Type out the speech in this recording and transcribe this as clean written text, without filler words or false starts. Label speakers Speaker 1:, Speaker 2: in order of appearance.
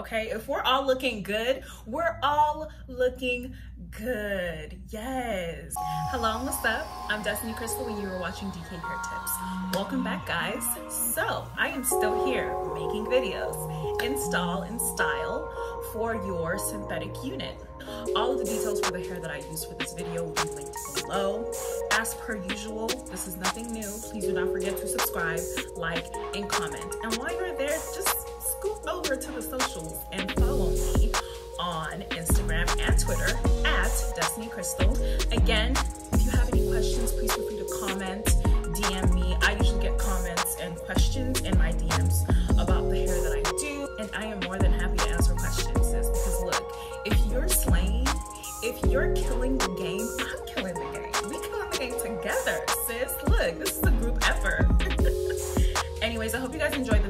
Speaker 1: okay? If we're all looking good, we're all looking good. Yes. Hello and what's up? I'm Destiny Crystal and you are watching DK Hair Tips. Welcome back, guys. So I am still here making videos, install and style for your synthetic unit. All of the details for the hair that I use for this video will be linked below. As per usual, this is nothing new. Please do not forget to subscribe, like, and comment. And while you're there, just scoot over to the socials and follow me on Instagram and Twitter at Destiny Crystal. Again, if you have any questions, please feel free to comment, DM me. I usually get comments and questions in my DMs about the hair that I do, and I am more than happy to answer questions, sis, because look, if you're slaying, if you're killing the game, I'm killing the game. We killing the game together, sis. Look, this is a group effort. Anyways, I hope you guys enjoyed